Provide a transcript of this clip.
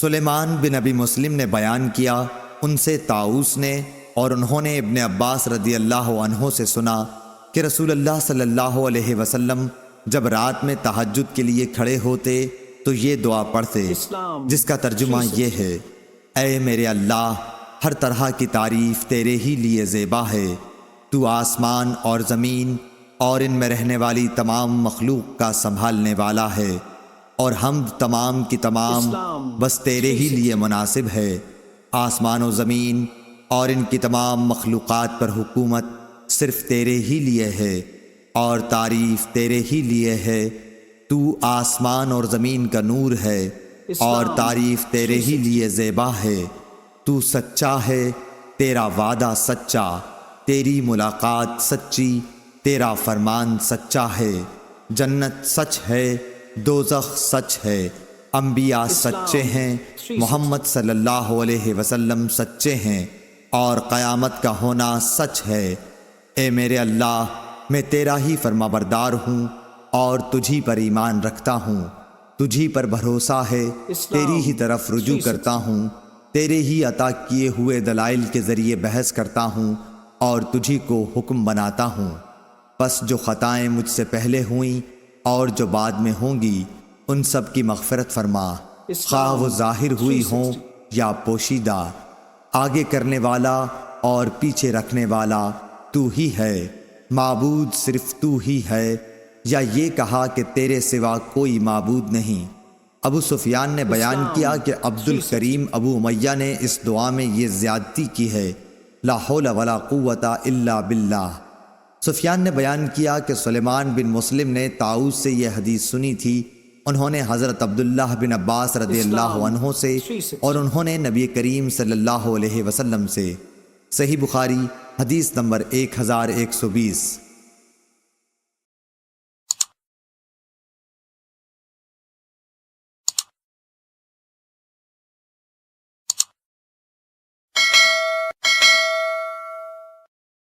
سلیمان بن ابی مسلم نے بیان کیا، ان سے طاؤس نے، اور انہوں نے ابن عباس رضی اللہ عنہ سے سنا کہ رسول اللہ صلی اللہ علیہ وسلم جب رات میں تہجد کے لیے کھڑے ہوتے تو یہ دعا پڑھتے، جس کا ترجمہ یہ ہے: اے میرے اللہ، ہر طرح کی تعریف تیرے ہی لیے زیبا ہے، تو آسمان اور زمین اور ان میں رہنے والی تمام مخلوق کا سنبھالنے والا ہے، اور حمد تمام کی تمام بس تیرے ہی لیے مناسب ہے۔ آسمان و زمین اور ان کی تمام مخلوقات پر حکومت صرف تیرے ہی لیے ہے، اور تعریف تیرے ہی لیے ہے۔ تو آسمان اور زمین کا نور ہے، اور تعریف تیرے ہی لیے زیبا ہے۔ تو سچا ہے، تیرا وعدہ سچا، تیری ملاقات سچی، تیرا فرمان سچا ہے۔ جنت سچ ہے، دوزخ سچ ہے، انبیاء سچے ہیں، محمد صلی اللہ علیہ وسلم سچے ہیں، اور قیامت کا ہونا سچ ہے۔ اے میرے اللہ، میں تیرا ہی فرما بردار ہوں اور تجھی پر ایمان رکھتا ہوں، تجھی پر بھروسہ ہے، تیری ہی طرف رجوع کرتا ہوں، تیرے ہی عطا کیے ہوئے دلائل کے ذریعے بحث کرتا ہوں اور تجھی کو حکم بناتا ہوں۔ پس جو خطائیں مجھ سے پہلے ہوئیں اور جو بعد میں ہوں گی، ان سب کی مغفرت فرما، خواہ وہ ظاہر ہوئی ہوں یا پوشیدہ۔ آگے کرنے والا اور پیچھے رکھنے والا تو ہی ہے، معبود صرف تو ہی ہے، یا یہ کہا کہ تیرے سوا کوئی معبود نہیں۔ ابو سفیان نے بیان کیا کہ عبد الکریم ابو امیہ نے اس دعا میں یہ زیادتی کی ہے: لا حول ولا قوت الا باللہ۔ سفیان نے بیان کیا کہ سلیمان بن مسلم نے طاؤس سے یہ حدیث سنی تھی، انہوں نے حضرت عبداللہ بن عباس رضی اللہ عنہ سے، اور انہوں نے نبی کریم صلی اللہ علیہ وسلم سے۔ صحیح بخاری حدیث نمبر 1120۔